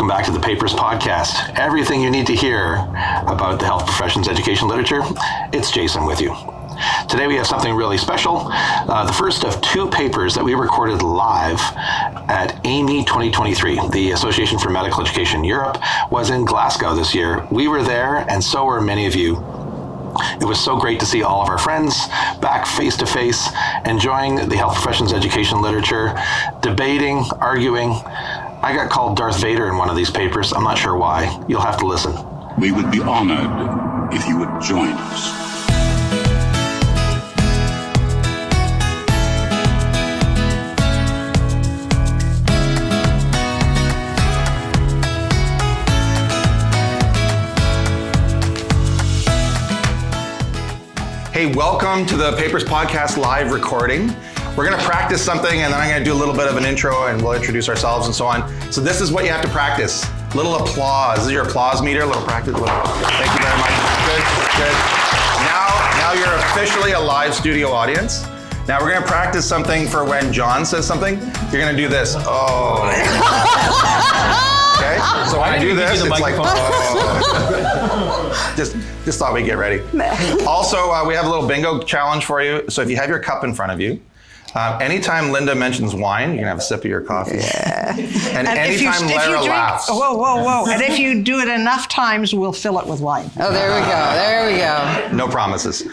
welcome back to the Papers Podcast. Everything you need to hear about the health professions education literature. It's Jason with you. Today we have something really special. The first of two papers that we recorded live at AMEE 2023. The Association for Medical Education Europe was in Glasgow this year. We were there, and so were many of you. It was so great to see all of our friends back face to face, enjoying the health professions education literature, debating, arguing. I got called Darth Vader in one of these papers. I'm not sure why. You'll have to listen. We would be honored if you would join us. Hey, welcome to the Papers Podcast live recording. We're gonna practice something and then I'm gonna do a little bit of an intro and we'll introduce ourselves and so on. So this is what you have to practice. Little applause. This is your applause meter, little practice. Thank you very much. Good. Now you're officially a live studio audience. Now we're gonna practice something for when John says something. You're gonna do this. Oh. Okay, so when I do this, it's like, oh. Just thought we'd get ready. Also, we have a little bingo challenge for you. So if you have your cup in front of you, anytime Linda mentions wine, you can have a sip of your coffee. Yeah. And anytime Lara laughs. Whoa. And if you do it enough times, we'll fill it with wine. Oh, there we go. No promises.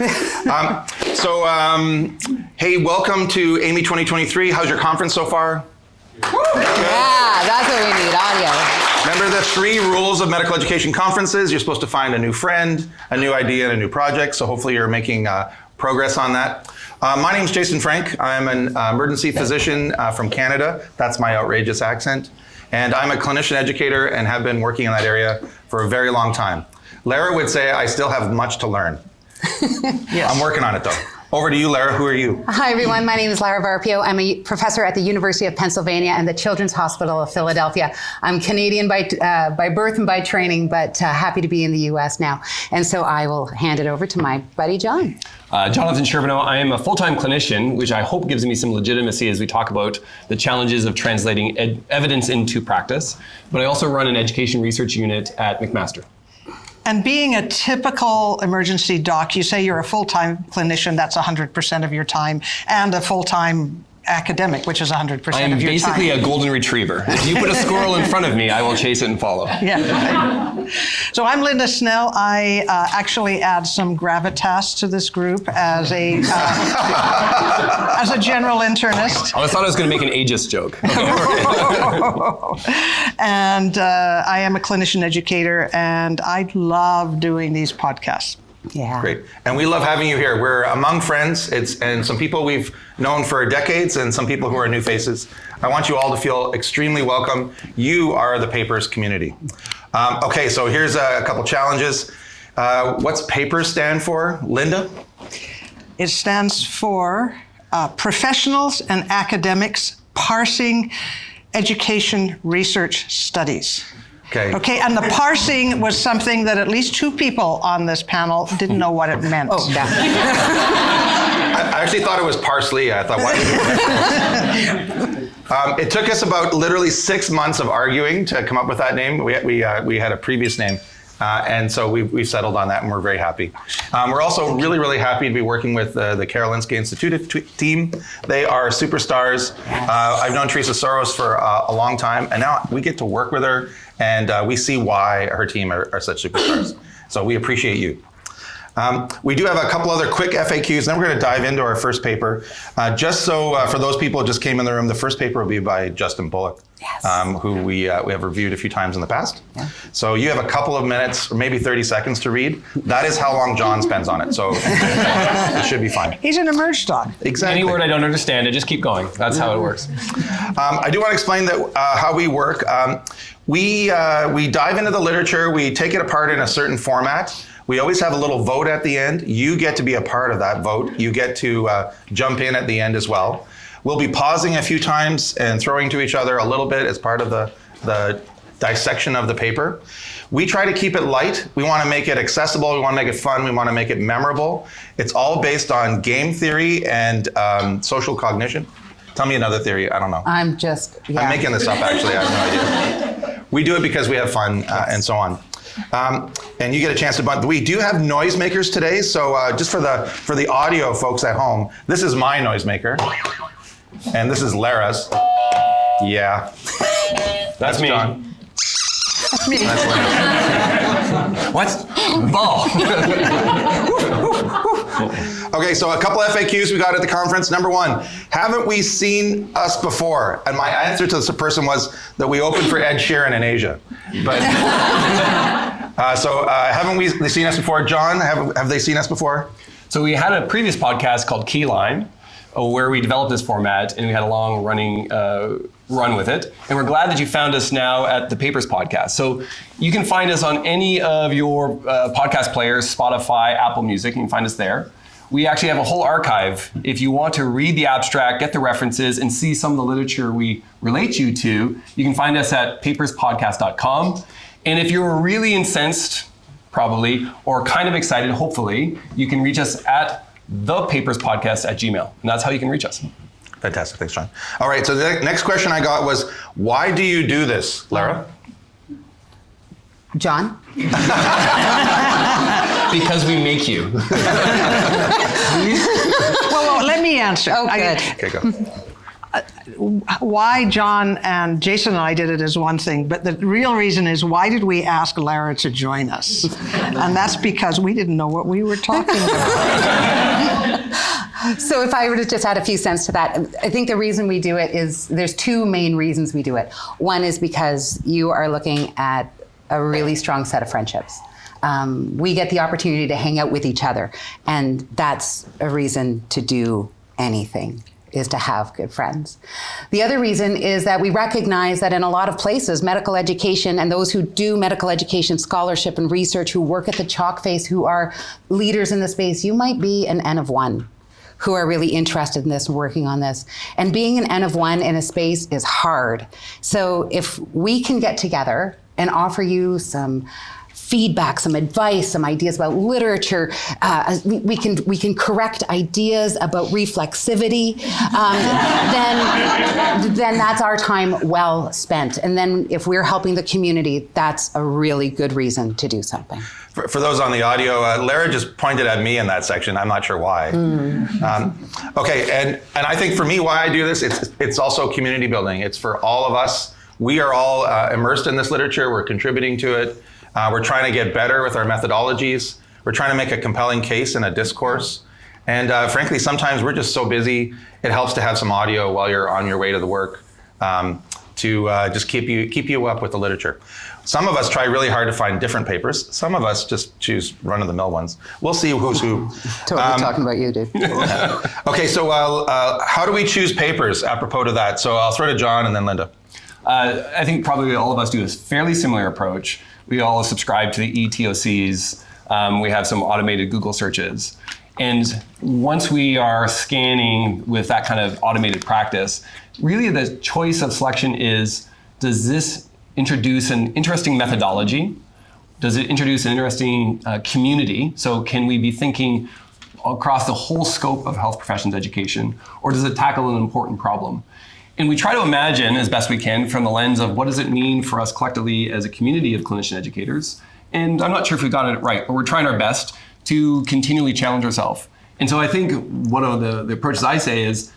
Hey, welcome to AMEE 2023. How's your conference so far? Yeah, that's what we need, audio. Remember the 3 rules of medical education conferences. You're supposed to find a new friend, a new idea, and a new project. So hopefully you're making progress on that. My name's Jason Frank. I'm an emergency physician from Canada. That's my outrageous accent. And I'm a clinician educator and have been working in that area for a very long time. Lara would say I still have much to learn. Yes. I'm working on it though. Over to you, Lara. Who are you? Hi, everyone. My name is Lara Varpio. I'm a professor at the University of Pennsylvania and the Children's Hospital of Philadelphia. I'm Canadian by birth and by training, but happy to be in the U.S. now. And so I will hand it over to my buddy, John. Jonathan Sherbino. I am a full-time clinician, which I hope gives me some legitimacy as we talk about the challenges of translating evidence into practice. But I also run an education research unit at McMaster. And being a typical emergency doc, you say you're a full-time clinician, that's 100% of your time, and a full-time academic, which is 100% of your time. I am basically a golden retriever. If you put a squirrel in front of me, I will chase it and follow. Yeah. So I'm Linda Snell. I actually add some gravitas to this group as a general internist. I thought I was going to make an ageist joke. And I am a clinician educator, and I love doing these podcasts. Yeah. Great. And we love having you here. We're among friends, and some people we've known for decades and some people who are new faces. I want you all to feel extremely welcome. You are the Papers community. Okay, so here's a couple challenges. What's Papers stand for? Linda? It stands for Professionals and Academics Parsing Education Research Studies. Okay, and the parsing was something that at least 2 people on this panel didn't know what it meant. Oh, yeah. I actually thought it was parsley. I thought, why did you it took us about literally 6 months of arguing to come up with that name. We had a previous name. And so we've settled on that and we're very happy. We're also really happy to be working with the Karolinska Institutet team. They are superstars. I've known Teresa for a long time and now we get to work with her and we see why her team are such superstars. So we appreciate you. We do have a couple other quick FAQs, then we're going to dive into our first paper. Just so for those people who just came in the room, the first paper will be by Justin Bullock, yes. Who we have reviewed a few times in the past. Yeah. So you have a couple of minutes, or maybe 30 seconds to read. That is how long John spends on it, so it should be fine. He's an emerge doc. Exactly. Any word I don't understand, I just keep going. That's how it works. I do want to explain that how we work. We dive into the literature, we take it apart in a certain format. We always have a little vote at the end. You get to be a part of that vote. You get to jump in at the end as well. We'll be pausing a few times and throwing to each other a little bit as part of the dissection of the paper. We try to keep it light. We want to make it accessible. We want to make it fun. We want to make it memorable. It's all based on game theory and social cognition. Tell me another theory. I don't know. I'm making this up, actually. I have no idea. we do it because we have fun and so on. And you get a chance to bunt. We do have noisemakers today, so just for the audio folks at home, this is my noisemaker, and this is Lara's. Yeah, That's me. John. That's me. That's Lara. What? Ball. Okay, so a couple FAQs we got at the conference. Number one, haven't we seen us before? And my answer to this person was that we opened for Ed Sheeran in Asia. But haven't we seen us before? John, have they seen us before? So we had a previous podcast called Keyline, where we developed this format, and we had a long running run with it. And we're glad that you found us now at the Papers podcast. So you can find us on any of your podcast players, Spotify, Apple Music, you can find us there. We actually have a whole archive. If you want to read the abstract, get the references, and see some of the literature we relate you to, you can find us at paperspodcast.com. And if you're really incensed, probably, or kind of excited, hopefully, you can reach us at thepaperspodcast@gmail.com. And that's how you can reach us. Fantastic, thanks, John. All right, so the next question I got was, why do you do this, Lara? John? Because we make you. Well, let me answer. Oh, good. Okay, go. Why John and Jason and I did it is one thing, but the real reason is, why did we ask Lara to join us? And that's because we didn't know what we were talking about. So if I were to just add a few cents to that, I think the reason we do it is, there's two main reasons we do it. One is because you are looking at a really strong set of friendships. We get the opportunity to hang out with each other, and that's a reason to do anything, is to have good friends. The other reason is that we recognize that in a lot of places, medical education and those who do medical education scholarship and research, who work at the chalk face, who are leaders in the space, you might be an N of one who are really interested in this and working on this. And being an N of one in a space is hard. So if we can get together and offer you some feedback, some advice, some ideas about literature, we can correct ideas about reflexivity, then that's our time well spent. And then if we're helping the community, that's a really good reason to do something. For those on the audio, Lara just pointed at me in that section. I'm not sure why. Okay, and I think for me, why I do this, it's also community building. It's for all of us. We are all immersed in this literature. We're contributing to it. We're trying to get better with our methodologies. We're trying to make a compelling case in a discourse. And frankly, sometimes we're just so busy, it helps to have some audio while you're on your way to the work to just keep you up with the literature. Some of us try really hard to find different papers. Some of us just choose run-of-the-mill ones. We'll see who's who. Totally talking about you, dude. Okay, so how do we choose papers apropos to that? So I'll throw to John and then Linda. I think probably all of us do a fairly similar approach. We all subscribe to the ETOCs. We have some automated Google searches. And once we are scanning with that kind of automated practice, really the choice of selection is, does this introduce an interesting methodology? Does it introduce an interesting community? So can we be thinking across the whole scope of health professions education, or does it tackle an important problem? And we try to imagine as best we can from the lens of, what does it mean for us collectively as a community of clinician educators? And I'm not sure if we've gotten it right, but we're trying our best to continually challenge ourselves. And so I think one of the approaches I say is,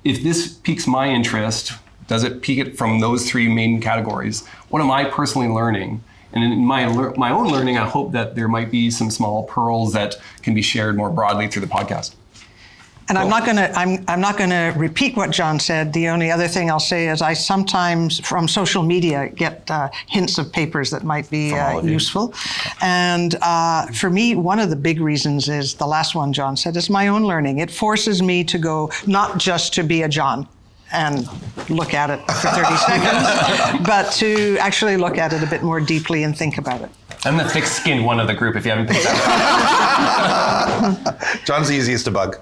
if this piques my interest, does it pique it from those three main categories? What am I personally learning? And in my own learning, I hope that there might be some small pearls that can be shared more broadly through the podcast. And I'm not going to repeat what John said. The only other thing I'll say is, I sometimes from social media get hints of papers that might be useful. And for me, one of the big reasons is the last one John said, is my own learning. It forces me to go, not just to be a John and look at it for 30 seconds, but to actually look at it a bit more deeply and think about it. I'm the thick-skinned one of the group, if you haven't picked that up. John's the easiest to bug.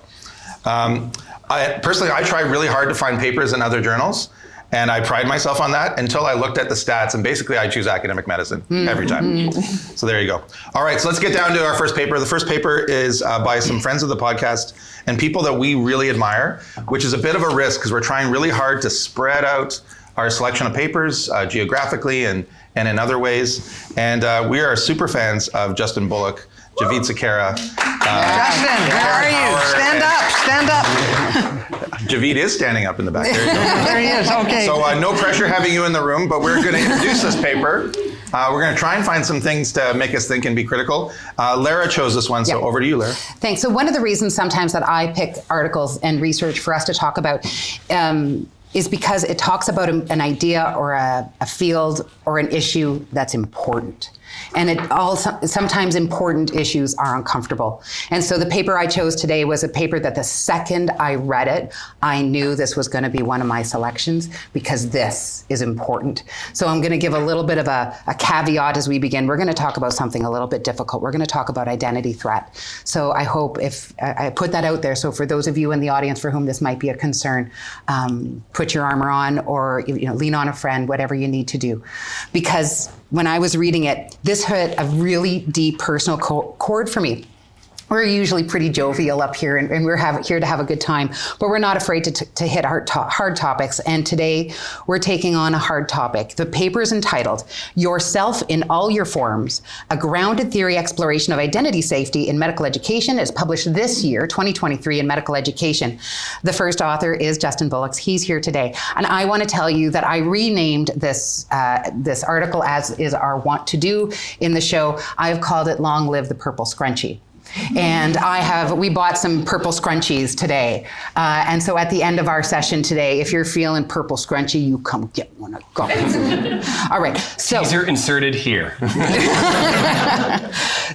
Personally, I try really hard to find papers in other journals, and I pride myself on that until I looked at the stats, and basically I choose academic medicine every time. So there you go. All right, so let's get down to our first paper. The first paper is by some friends of the podcast and people that we really admire, which is a bit of a risk because we're trying really hard to spread out our selection of papers geographically and and in other ways. And we are super fans of Justin Bullock, Javid Sakara. Justin, where are you? Stand up, stand up. Javid is standing up in the back. There you go. There he is, okay. So no pressure having you in the room, but we're going to introduce this paper. We're going to try and find some things to make us think and be critical. Lara chose this one, so over to you, Lara. Thanks. So one of the reasons sometimes that I pick articles and research for us to talk about is because it talks about an idea or a field or an issue that's important. And sometimes important issues are uncomfortable. And so the paper I chose today was a paper that the second I read it, I knew this was going to be one of my selections because this is important. So I'm going to give a little bit of a caveat as we begin. We're going to talk about something a little bit difficult. We're going to talk about identity threat. So I hope if I put that out there, so for those of you in the audience for whom this might be a concern, put your armor on or lean on a friend, whatever you need to do. Because when I was reading it, this hit a really deep personal chord for me. We're usually pretty jovial up here, and we're here to have a good time, but we're not afraid to hit hard topics. And today we're taking on a hard topic. The paper is entitled "Yourself in All Your Forms: A Grounded Theory Exploration of Identity Safety in Medical Education." It's published this year, 2023, in Medical Education. The first author is Justin Bullock. He's here today, and I want to tell you that I renamed this article, as is our wont to do in the show. I've called it "Long Live the Purple Scrunchy." And we bought some Purple Scrunchies today. And so at the end of our session today, if you're feeling Purple Scrunchy, you come get one. Go. All right. So teaser inserted here.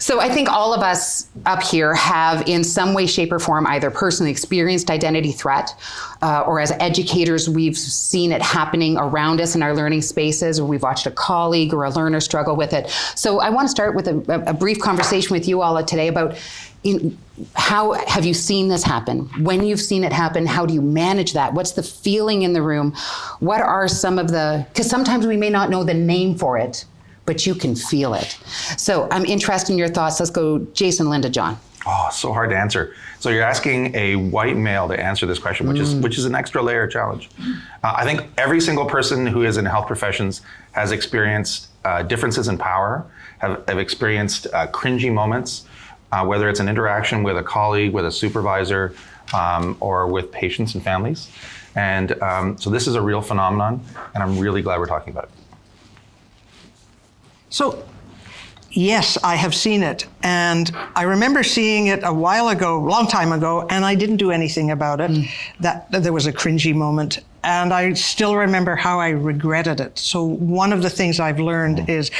So I think all of us up here have in some way, shape, or form either personally experienced identity threat, or as educators, we've seen it happening around us in our learning spaces, or we've watched a colleague or a learner struggle with it. So I want to start with a brief conversation with you all today about how have you seen this happen? When you've seen it happen, how do you manage that? What's the feeling in the room? What are some of because sometimes we may not know the name for it, but you can feel it. So I'm interested in your thoughts. Let's go Jason, Linda, John. Oh, so hard to answer. So you're asking a white male to answer this question, which is an extra layer challenge. I think every single person who is in health professions has experienced differences in power, have experienced cringy moments, whether it's an interaction with a colleague, with a supervisor, or with patients and families. And so this is a real phenomenon, and I'm really glad we're talking about it. So, yes, I have seen it. And I remember seeing it a while ago, long time ago, and I didn't do anything about it. That there was a cringy moment. And I still remember how I regretted it. So one of the things I've learned is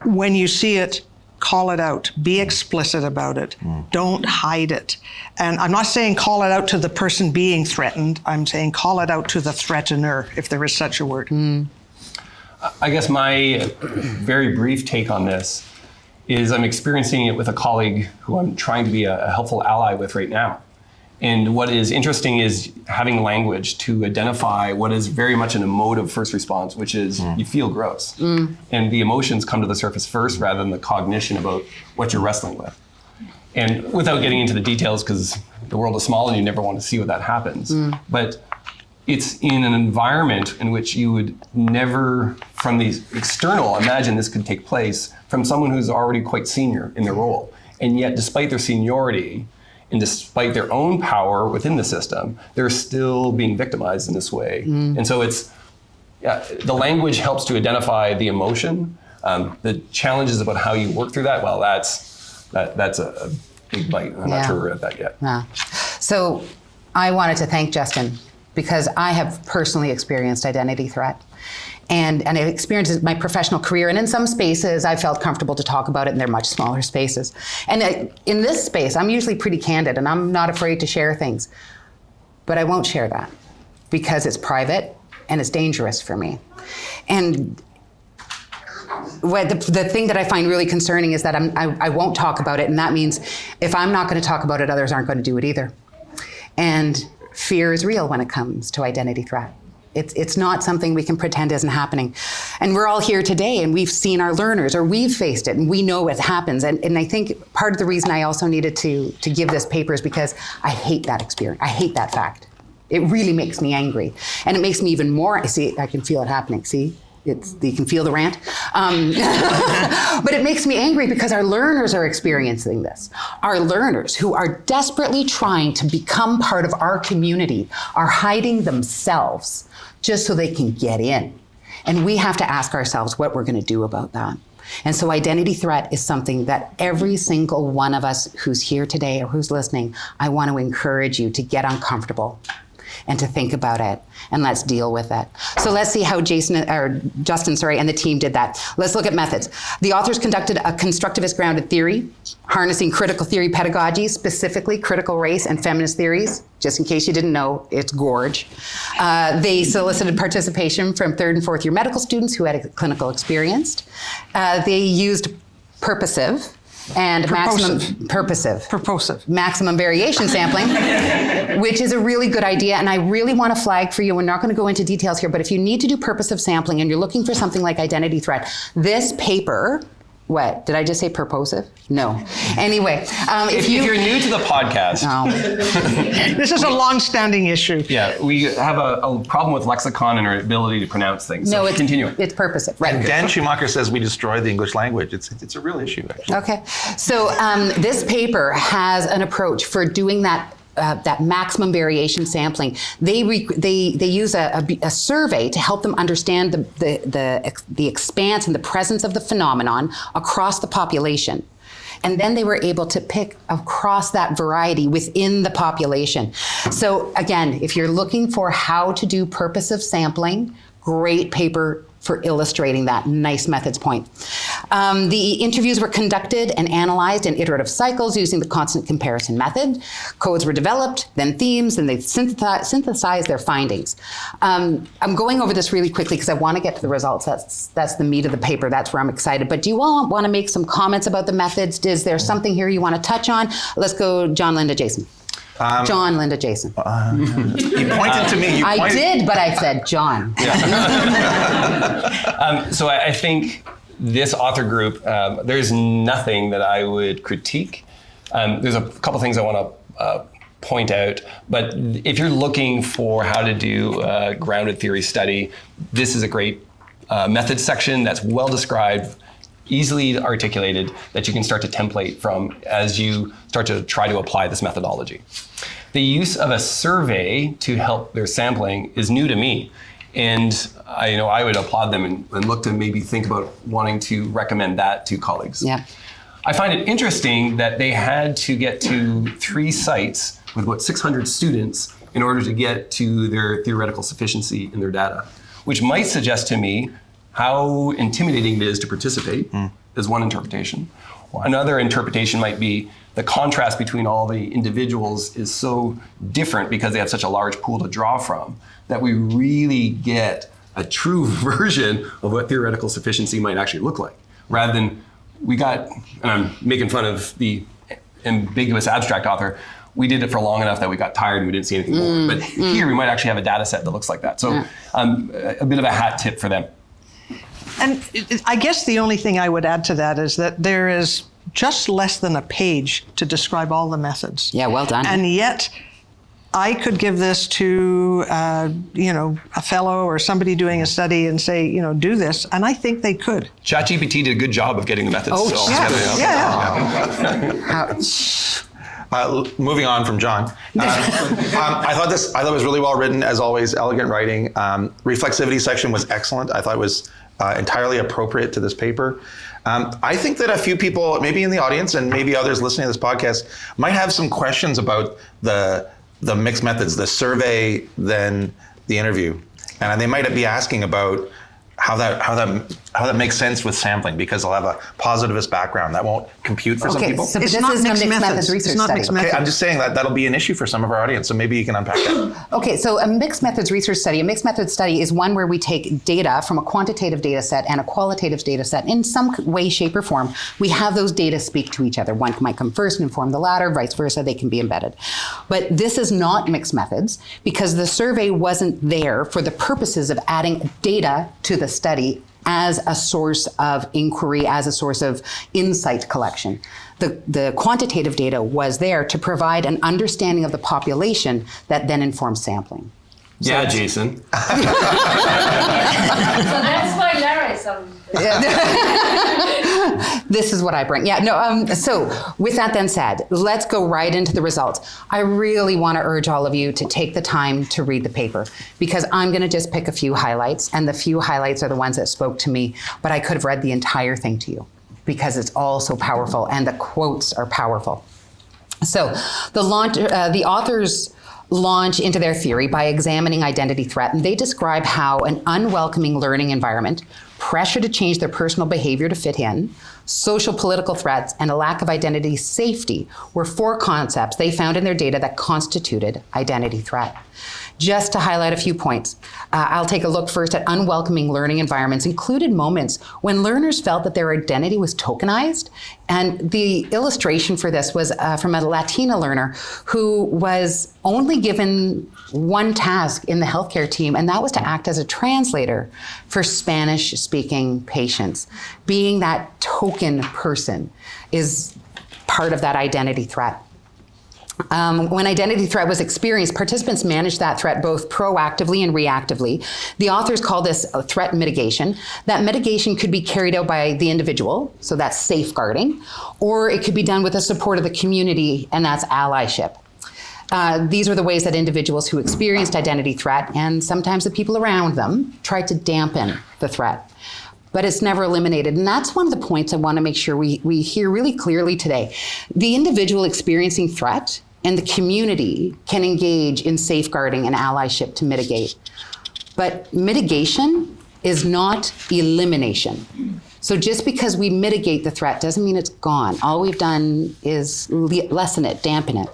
when you see it, call it out, be explicit about it, don't hide it. And I'm not saying call it out to the person being threatened, I'm saying call it out to the threatener, if there is such a word. I guess my very brief take on this is I'm experiencing it with a colleague who I'm trying to be a helpful ally with right now. And what is interesting is having language to identify what is very much an emotive first response, which is you feel gross. And the emotions come to the surface first rather than the cognition about what you're wrestling with. And without getting into the details, because the world is small and you never want to see what that happens. But it's in an environment in which you would never, from the external, imagine this could take place from someone who's already quite senior in their role. And yet, despite their seniority, and despite their own power within the system, they're still being victimized in this way. And so the language helps to identify the emotion. The challenges about how you work through that, well, that's a big bite. I'm not sure we're at that yet. So I wanted to thank Justin because I have personally experienced identity threat. And I've experienced it in my professional career. And in some spaces, I felt comfortable to talk about it, and they're much smaller spaces. And in this space, I'm usually pretty candid, and I'm not afraid to share things. But I won't share that because it's private and it's dangerous for me. And the thing that I find really concerning is that I won't talk about it. And that means if I'm not going to talk about it, others aren't going to do it either. And fear is real when it comes to identity threat. It's not something we can pretend isn't happening. And we're all here today and we've seen our learners or we've faced it and we know it happens. And I think part of the reason I also needed to give this paper is because I hate that experience. I hate that fact. It really makes me angry. And it makes me even more, I can feel it happening. See, you can feel the rant. But it makes me angry because our learners are experiencing this. Our learners who are desperately trying to become part of our community are hiding themselves just so they can get in. And we have to ask ourselves what we're going to do about that. And so identity threat is something that every single one of us who's here today or who's listening, I want to encourage you to get uncomfortable and to think about it, and let's deal with it. So let's see how Justin, and the team did that. Let's look at methods. The authors conducted a constructivist grounded theory, harnessing critical theory pedagogy, specifically critical race and feminist theories. Just in case you didn't know, it's gorge. They solicited participation from 3rd and 4th year medical students who had a clinical experience. They used purposive and maximum variation sampling, which is a really good idea. And I really want to flag for you, we're not going to go into details here, but if you need to do purposive sampling and you're looking for something like identity threat, this paper, what, did I just say purposive? No. Anyway, if you're new to the podcast. This is a long-standing issue. Yeah, we have a problem with lexicon and our ability to pronounce things. So continue. It's purposive, right? And Dan Schumacher says we destroy the English language. It's a real issue, actually. Okay, so this paper has an approach for doing that maximum variation sampling. They use a survey to help them understand the expanse and the presence of the phenomenon across the population. And then they were able to pick across that variety within the population. So again, if you're looking for how to do purposive sampling, great paper for illustrating that. Nice methods point. The interviews were conducted and analyzed in iterative cycles using the constant comparison method. Codes were developed, then themes, and they synthesized their findings. I'm going over this really quickly because I want to get to the results. That's the meat of the paper. That's where I'm excited. But do you all want to make some comments about the methods? Is there something here you want to touch on? Let's go John, Linda, Jason. John, Linda, Jason. You pointed to me. I did, but I said John. So I think this author group, there's nothing that I would critique. There's a couple things I want to point out, but if you're looking for how to do a grounded theory study, this is a great methods section that's well described, easily articulated, that you can start to template from as you start to try to apply this methodology. The use of a survey to help their sampling is new to me. And I would applaud them and look to maybe think about wanting to recommend that to colleagues. Yeah. I find it interesting that they had to get to 3 sites with about 600 students in order to get to their theoretical sufficiency in their data, which might suggest to me how intimidating it is to participate is one interpretation. Another interpretation might be the contrast between all the individuals is so different because they have such a large pool to draw from that we really get a true version of what theoretical sufficiency might actually look like. Rather than and I'm making fun of the ambiguous abstract author, we did it for long enough that we got tired and we didn't see anything more. But here we might actually have a data set that looks like that. So a bit of a hat tip for them. And I guess the only thing I would add to that is that there is just less than a page to describe all the methods. Yeah, well done. And yet, I could give this to, a fellow or somebody doing a study and say, do this, and I think they could. ChatGPT did a good job of getting the methods. Moving on from John, I thought it was really well written, as always, elegant writing. Reflexivity section was excellent. I thought it was entirely appropriate to this paper. I think that a few people, maybe in the audience and maybe others listening to this podcast, might have some questions about the mixed methods, the survey, then the interview, and they might be asking about how that makes sense with sampling, because they'll have a positivist background that won't compute for some people. So this is a mixed methods research study. Okay, I'm just saying that'll be an issue for some of our audience, so maybe you can unpack that. Okay, so a mixed methods research study. A mixed methods study is one where we take data from a quantitative data set and a qualitative data set in some way, shape, or form. We have those data speak to each other. One might come first and inform the latter, vice versa. They can be embedded. But this is not mixed methods because the survey wasn't there for the purposes of adding data to the study as a source of inquiry, as a source of insight collection. The quantitative data was there to provide an understanding of the population that then informs sampling. Yeah, Jason. So that's why Lara is so. This is what I bring. Yeah, no, so with that then said, let's go right into the results. I really want to urge all of you to take the time to read the paper, because I'm going to just pick a few highlights, and the few highlights are the ones that spoke to me, but I could have read the entire thing to you because it's all so powerful and the quotes are powerful. So the authors launch into their theory by examining identity threat, and they describe how an unwelcoming learning environment, pressure to change their personal behavior to fit in, social political threats, and a lack of identity safety were 4 concepts they found in their data that constituted identity threat. Just to highlight a few points, I'll take a look first at unwelcoming learning environments included moments when learners felt that their identity was tokenized. And the illustration for this was from a Latina learner who was only given one task in the healthcare team, and that was to act as a translator for Spanish-speaking patients. Being that token person is part of that identity threat. When identity threat was experienced, participants managed that threat both proactively and reactively. The authors call this threat mitigation. That mitigation could be carried out by the individual, so that's safeguarding, or it could be done with the support of the community, and that's allyship. These were the ways that individuals who experienced identity threat, and sometimes the people around them, tried to dampen the threat. But it's never eliminated. And that's one of the points I want to make sure we hear really clearly today. The individual experiencing threat and the community can engage in safeguarding and allyship to mitigate. But mitigation is not elimination. So just because we mitigate the threat doesn't mean it's gone. All we've done is lessen it, dampen it.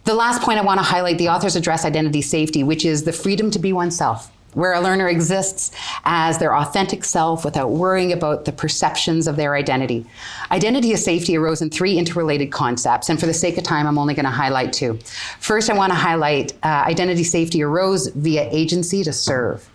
The last point I want to highlight, the authors address identity safety, which is the freedom to be oneself, where a learner exists as their authentic self without worrying about the perceptions of their identity. Identity as safety arose in 3 interrelated concepts, and for the sake of time, I'm only going to highlight 2. First, I want to highlight identity safety arose via agency to serve,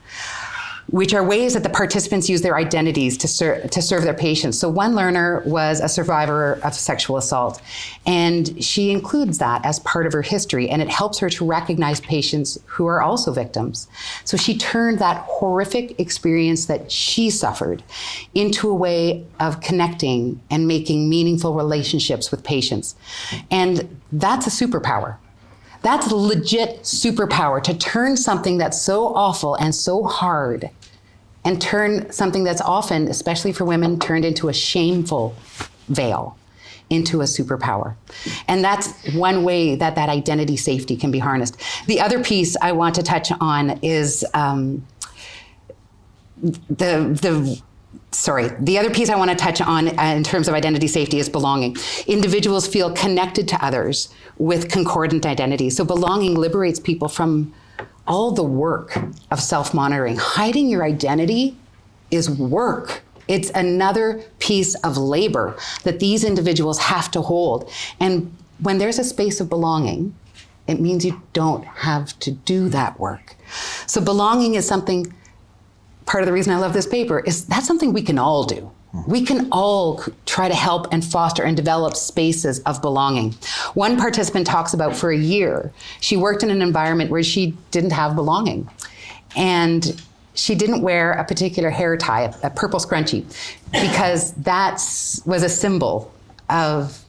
which are ways that the participants use their identities to serve their patients. So one learner was a survivor of sexual assault, and she includes that as part of her history, and it helps her to recognize patients who are also victims. So she turned that horrific experience that she suffered into a way of connecting and making meaningful relationships with patients. And that's a superpower. That's a legit superpower, to turn something that's so awful and so hard and turn something that's often, especially for women, turned into a shameful veil into a superpower. And that's one way that that identity safety can be harnessed. The other piece I want to touch on is the other piece I want to touch on in terms of identity safety is belonging. Individuals feel connected to others with concordant identities. So belonging liberates people from all the work of self-monitoring. Hiding your identity is work. It's another piece of labor that these individuals have to hold. And when there's a space of belonging, it means you don't have to do that work. So belonging is something, part of the reason I love this paper is that's something we can all do. We can all try to help and foster and develop spaces of belonging. One participant talks about for a year, she worked in an environment where she didn't have belonging. And she didn't wear a particular hair tie, a purple scrunchie, because that was a symbol of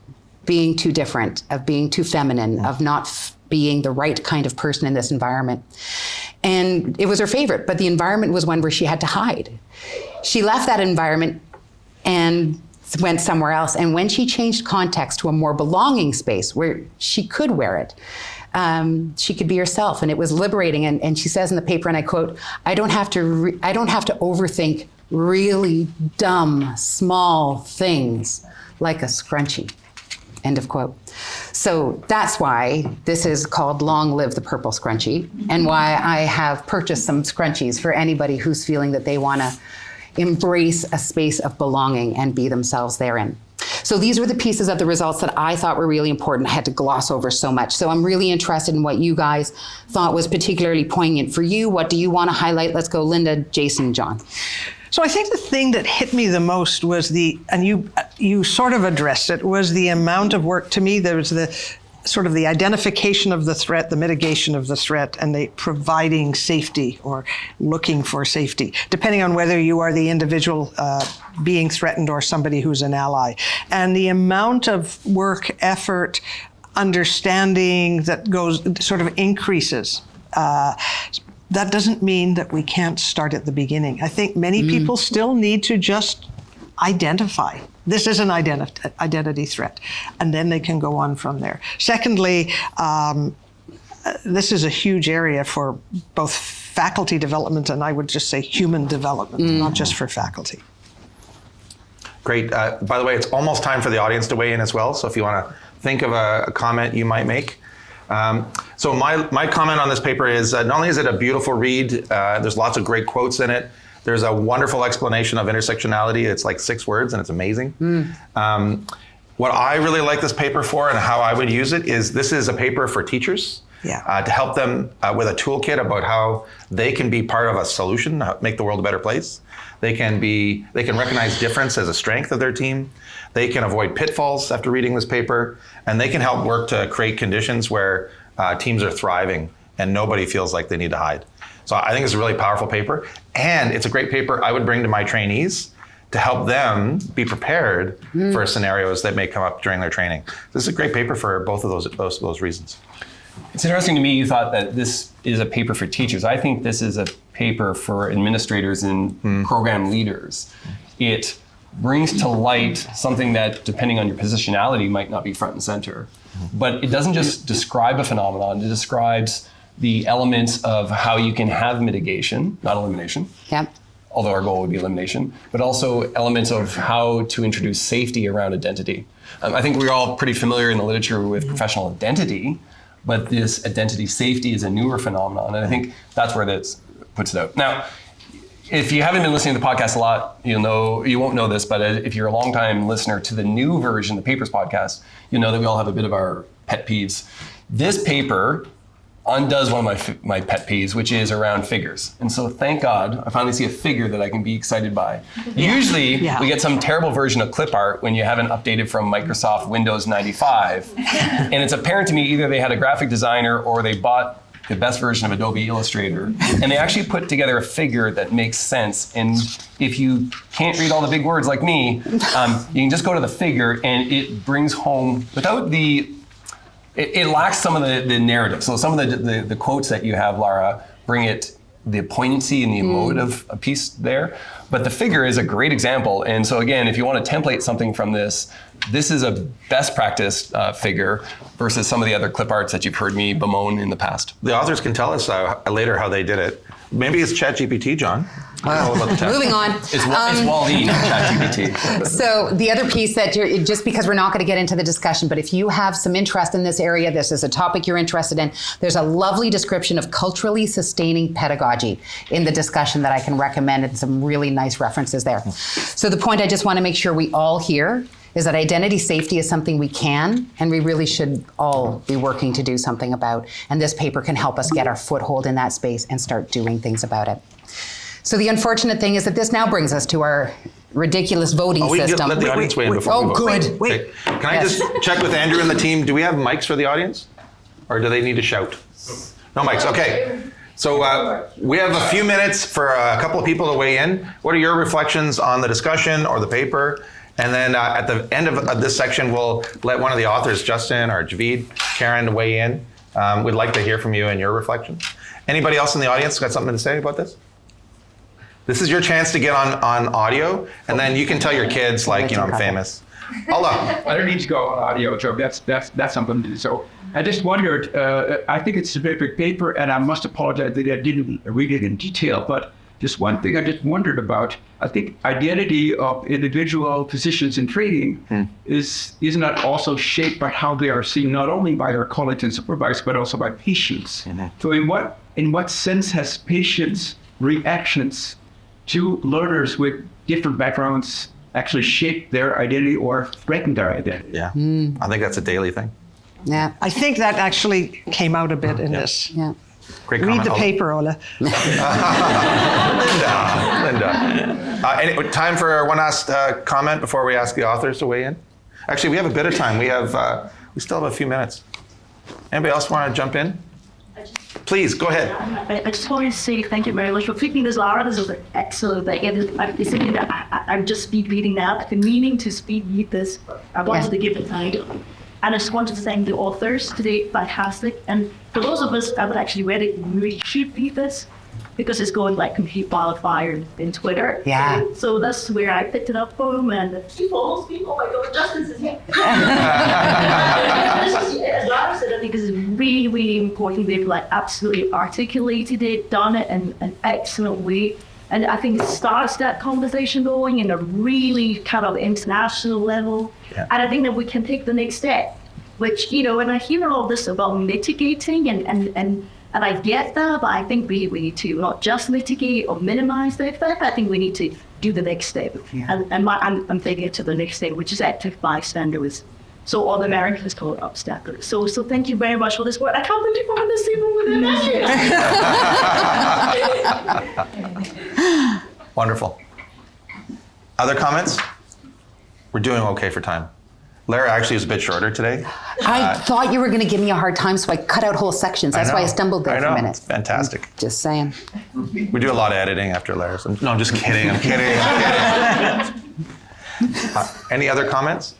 being too different, of being too feminine, of not being the right kind of person in this environment. And it was her favorite, but the environment was one where she had to hide. She left that environment and went somewhere else. And when she changed context to a more belonging space where she could wear it, she could be herself, and it was liberating. And she says in the paper, and I quote, I don't have to overthink really dumb, small things like a scrunchie, end of quote. So that's why this is called Long Live the Purple Scrunchy, and why I have purchased some scrunchies for anybody who's feeling that they want to embrace a space of belonging and be themselves therein. So these were the pieces of the results that I thought were really important. I had to gloss over so much. So I'm really interested in what you guys thought was particularly poignant for you. What do you want to highlight? Let's go, Linda, Jason, John. So I think the thing that hit me the most was and you sort of addressed it, was the amount of work. To me, there was sort of the identification of the threat, the mitigation of the threat, and the providing safety or looking for safety, depending on whether you are the individual being threatened or somebody who's an ally. And the amount of work, effort, understanding that goes sort of increases. That doesn't mean that we can't start at the beginning. I think many people still need to just identify this is an identity threat, and then they can go on from there. Secondly, this is a huge area for both faculty development and I would just say human development, not just for faculty. Great. By the way, it's almost time for the audience to weigh in as well. So if you want to think of a comment you might make. So my comment on this paper is not only is it a beautiful read, there's lots of great quotes in it. There's a wonderful explanation of intersectionality. It's like 6 words and it's amazing. What I really like this paper for and how I would use it is this is a paper for teachers to help them with a toolkit about how they can be part of a solution, make the world a better place. They can recognize difference as a strength of their team. They can avoid pitfalls after reading this paper, and they can help work to create conditions where teams are thriving and nobody feels like they need to hide. So I think it's a really powerful paper, and it's a great paper I would bring to my trainees to help them be prepared for scenarios that may come up during their training. This is a great paper for both of those reasons. It's interesting to me you thought that this is a paper for teachers. I think this is a paper for administrators and program leaders. It brings to light something that, depending on your positionality, might not be front and center. But it doesn't just describe a phenomenon, it describes the elements of how you can have mitigation, not elimination. Yep. Although our goal would be elimination, but also elements of how to introduce safety around identity. I think we're all pretty familiar in the literature with professional identity, but this identity safety is a newer phenomenon, and I think that's where this puts it out. Now, if you haven't been listening to the podcast a lot, you won't know this, but if you're a longtime listener to the new version, the Papers podcast, you know that we all have a bit of our pet peeves. This paper undoes one of my pet peeves, which is around figures. And so thank God, I finally see a figure that I can be excited by. Usually we get some terrible version of clip art when you haven't updated from Microsoft Windows 95. And it's apparent to me either they had a graphic designer or they bought the best version of Adobe Illustrator. And they actually put together a figure that makes sense. And if you can't read all the big words like me, you can just go to the figure and it brings home, without it lacks some of the narrative. So some of the quotes that you have, Lara, bring the poignancy and the emotive piece there. But the figure is a great example. And so again, if you want to template something from this is a best practice figure versus some of the other clip arts that you've heard me bemoan in the past. The authors can tell us later how they did it. Maybe it's ChatGPT, John. Moving on. It's Wall-E, not ChatGPT. So the other piece that just because we're not going to get into the discussion, but if you have some interest in this area, this is a topic you're interested in, there's a lovely description of culturally sustaining pedagogy in the discussion that I can recommend, and some really nice references there. So the point I just want to make sure we all hear is that identity safety is something we can and we really should all be working to do something about. And this paper can help us get our foothold in that space and start doing things about it. So the unfortunate thing is that this now brings us to our ridiculous voting system. Let the audience weigh in before we vote. Good. Wait. Can I just check with Andrew and the team? Do we have mics for the audience? Or do they need to shout? No mics, okay. So we have a few minutes for a couple of people to weigh in. What are your reflections on the discussion or the paper? And then at the end of this section, we'll let one of the authors, Justin or Javid, Karen, weigh in. We'd like to hear from you and your reflections. Anybody else in the audience got something to say about this? This is your chance to get on audio, and then you can tell your kids, like, I'm famous. Allah. I don't need to go on audio, so that's something to do. So I just wondered, I think it's a terrific paper, and I must apologize that I didn't read it in detail, but just one thing I just wondered about, I think identity of individual physicians in training is not also shaped by how they are seen, not only by their colleagues and supervisors, but also by patients. So in what sense has patients' reactions to learners with different backgrounds actually shaped their identity or threatened their identity? Yeah, I think that's a daily thing. Yeah. I think that actually came out a bit in this. Yeah. Great Read comment, the Ola. paper, Ola. Linda. Time for one last comment before we ask the authors to weigh in? Actually, we have a bit of time. We still have a few minutes. Anybody else want to jump in? Please, go ahead. I just wanted to say thank you very much for picking this, Lara. This is an excellent thing. It's something that I'm just speed reading now. I've been meaning to speed read this. I wanted to give it time. And I just wanted to thank the authors today. Fantastic. And for those of us that haven't actually read it, we really should read this because it's going like complete wildfire in Twitter. Yeah. So that's where I picked it up from. And people, oh my God, Justice is here. As Lara said, I think this is really, really important. They've like absolutely articulated it, done it in an excellent way. And I think it starts that conversation going in a really kind of international level. Yeah. And I think that we can take the next step, which, you know, and I hear all this about mitigating and I get that, but I think we need to not just mitigate or minimize the effect. I think we need to do the next step. Yeah. And I'm taking it to the next step, which is active bystander. So all the Americans call it obstacle. So thank you very much for this word. I can't believe I'm in this even with an Wonderful. Other comments? We're doing okay for time. Lara actually was a bit shorter today. I thought you were going to give me a hard time, so I cut out whole sections. That's why I stumbled there for a minute. It's fantastic. Just saying. We do a lot of editing after Lara's. No, I'm just kidding. I'm kidding. Any other comments?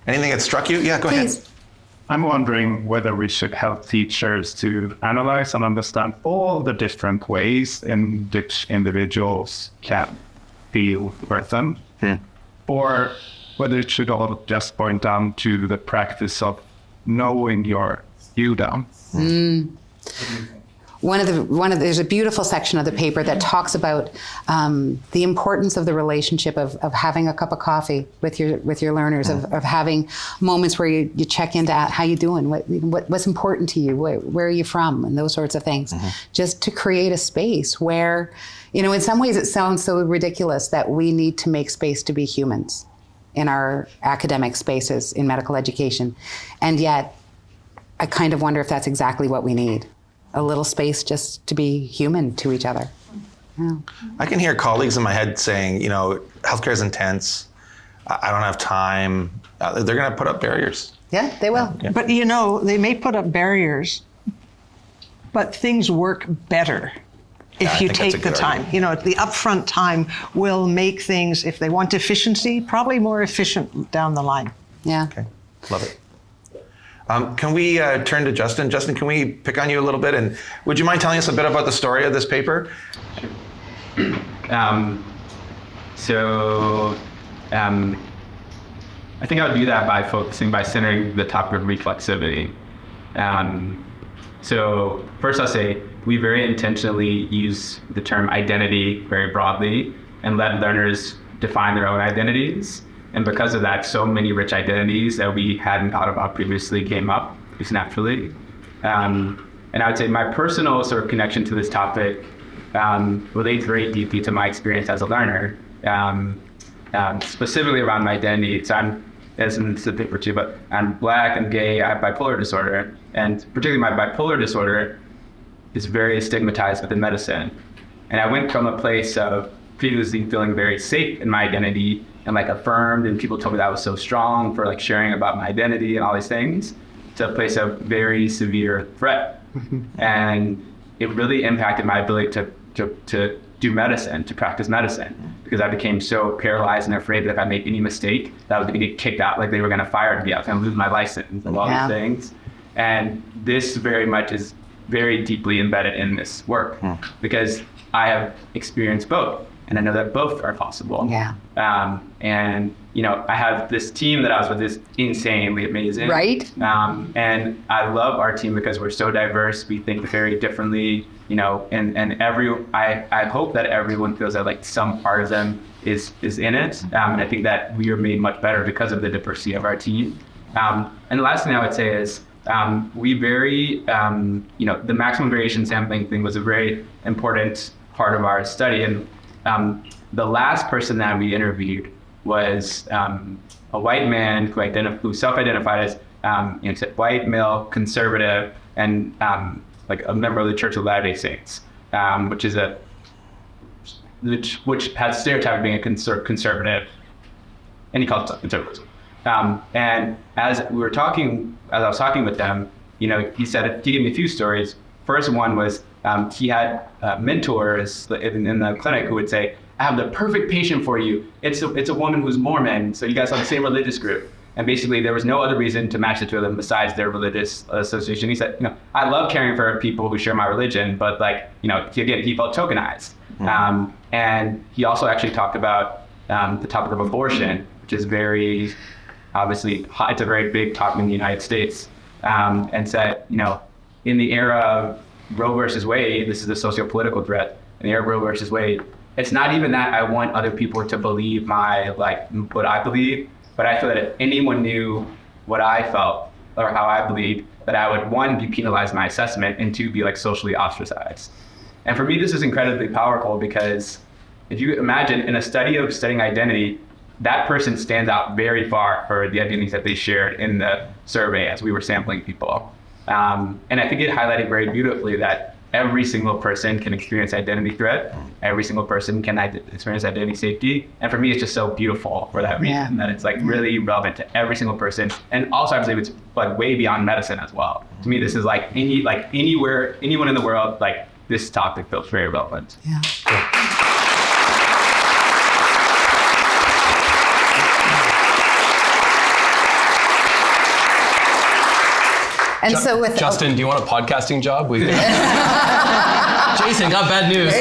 Anything that struck you? Yeah, go Please. ahead. I'm wondering whether we should help teachers to analyze and understand all the different ways in which individuals can feel person, or whether it should all just point down to the practice of knowing your you-down. There's a beautiful section of the paper that talks about the importance of the relationship of having a cup of coffee with your learners, of having moments where you check into how you doing, what's important to you, where are you from, and those sorts of things. Just to create a space where, you know, in some ways it sounds so ridiculous that we need to make space to be humans in our academic spaces in medical education. And yet, I kind of wonder if that's exactly what we need. A little space just to be human to each other. Yeah. I can hear colleagues in my head saying, you know, healthcare is intense. I don't have time. They're going to put up barriers. Yeah, they will. Yeah. But, you know, they may put up barriers, but things work better if you take the time. Argument. You know, the upfront time will make things, if they want efficiency, probably more efficient down the line. Yeah. Okay, love it. Can we turn to Justin? Justin, can we pick on you a little bit? And would you mind telling us a bit about the story of this paper? I think I would do that by centering the topic of reflexivity. So first I'll say, we very intentionally use the term identity very broadly and let learners define their own identities. And because of that, so many rich identities that we hadn't thought about previously came up just naturally. And I would say my personal sort of connection to this topic relates very deeply to my experience as a learner, specifically around my identity. So I'm, as in the paper too, but I'm Black and gay, I have bipolar disorder, and particularly my bipolar disorder is very stigmatized within medicine. And I went from a place of previously feeling very safe in my identity and like affirmed, and people told me that I was so strong for like sharing about my identity and all these things, to a place of very severe threat. And it really impacted my ability to do medicine, to practice medicine, because I became so paralyzed and afraid that if I made any mistake, that I was gonna get kicked out, like they were gonna fire me, I was gonna lose my license and all these things. And this very much is very deeply embedded in this work, because I have experienced both. And I know that both are possible. Yeah. And, you know, I have this team that I was with is insanely amazing. Right. And I love our team because we're so diverse. We think very differently, you know, and I hope that everyone feels that like some part of them is in it. And I think that we are made much better because of the diversity of our team. And the last thing I would say is, we very, you know, the maximum variation sampling thing was a very important part of our study. And the last person that we interviewed was a white man who self-identified as white, male, conservative, and like a member of the Church of Latter-day Saints, which has stereotype of being a conservative, and he called himself conservative. And as I was talking with them, he gave me a few stories. First one was he had mentors in the clinic who would say, I have the perfect patient for you. It's a woman who's Mormon, so you guys have the same religious group. And basically, there was no other reason to match the two of them besides their religious association. He said, I love caring for people who share my religion, but he felt tokenized. Mm-hmm. And he also actually talked about the topic of abortion, which is very, obviously, it's a very big topic in the United States. And said, in the era of Roe versus Wade, this is a socio-political threat. In the era of Roe versus Wade, it's not even that I want other people to believe what I believe, but I feel that if anyone knew what I felt or how I believed, that I would, one, be penalized in my assessment, and two, be socially ostracized. And for me, this is incredibly powerful because if you imagine in a study of studying identity, that person stands out very far for the identities that they shared in the survey as we were sampling people. And I think it highlighted very beautifully that every single person can experience identity threat. Every single person can experience identity safety. And for me, it's just so beautiful for that reason, that it's really relevant to every single person. And also, I believe it's way beyond medicine as well. To me, this is anywhere, anyone in the world, this topic feels very relevant. Yeah. And so with Justin, do you want a podcasting job? Jason, got bad news.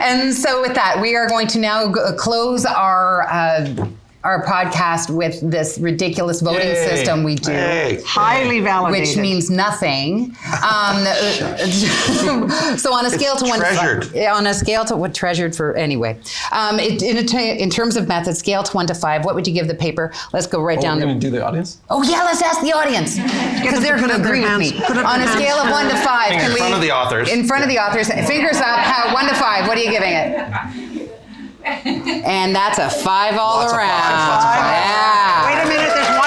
And so with that, we are going to now close our podcast with this ridiculous voting system we do. Highly validated. Which means nothing. So on a scale to treasured for anyway. In terms of method, scale to 1 to 5, what would you give the paper? Let's go right down. We're going to do the audience? Oh yeah, let's ask the audience because they're going to agree with me. On a scale of 1 to 5, in front of the authors. In front of the authors, fingers up. 1 to 5. What are you giving it? And that's a 5 all Lots of around. fives, lots of fives. Yeah. Wait a minute, there's 1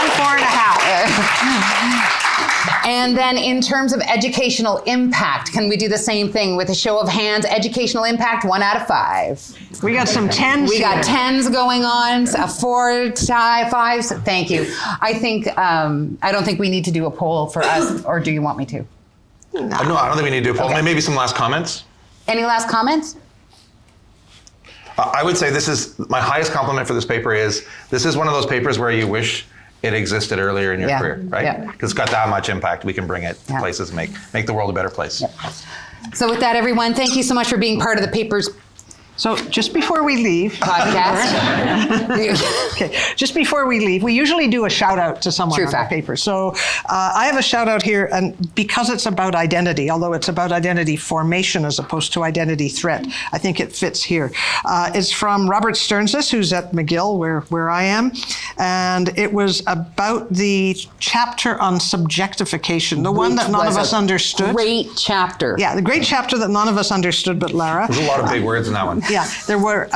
4.5. And then in terms of educational impact, can we do the same thing with a show of hands? Educational impact, 1 out of 5. We got some 10s. We got 10s going on, 4 5s. Thank you. I think I don't think we need to do a poll for us, or do you want me to? No, I don't think we need to do a poll. Okay. Maybe some last comments. Any last comments? I would say this is my highest compliment for this paper is this is one of those papers where you wish it existed earlier in your career, right? Yeah. Because it's got that much impact. We can bring it to places and make the world a better place. Yeah. So with that, everyone, thank you so much for being part of the paper's So just before we leave, okay, just before we leave, we usually do a shout out to someone on the paper. So I have a shout out here, and because it's about identity, although it's about identity formation as opposed to identity threat, I think it fits here. It's from Robert Stearns, who's at McGill, where I am, and it was about the chapter on subjectification, the one that none of us understood. Great chapter. Yeah, the great chapter that none of us understood, but Lara. There's a lot of big words in that one. Yeah, there were.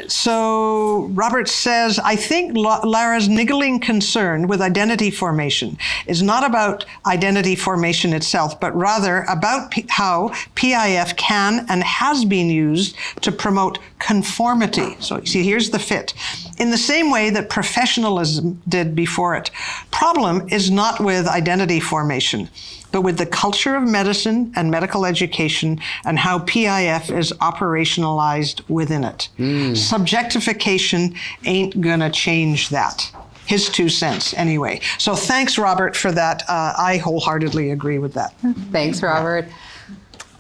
So Robert says, I think Lara's niggling concern with identity formation is not about identity formation itself, but rather about how PIF can and has been used to promote conformity. So you see, here's the fit. In the same way that professionalism did before it. Problem is not with identity formation, but with the culture of medicine and medical education and how PIF is operationalized within it. Subjectification ain't gonna change that. His 2 cents anyway. So thanks, Robert, for that. I wholeheartedly agree with that. Thanks, Robert.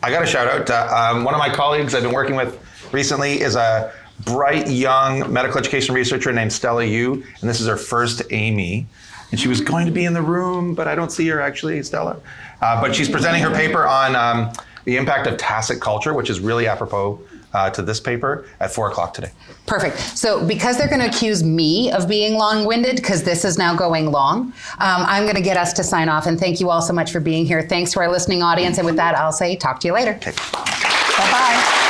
I got a shout out. One of my colleagues I've been working with recently is a bright young medical education researcher named Stella Yu, and this is her first AMEE. And she was going to be in the room, but I don't see her actually, Stella. But she's presenting her paper on the impact of tacit culture, which is really apropos to this paper at 4 o'clock today. Perfect. So because they're going to accuse me of being long-winded, because this is now going long, I'm going to get us to sign off. And thank you all so much for being here. Thanks to our listening audience. And with that, I'll say talk to you later. Okay. Bye-bye.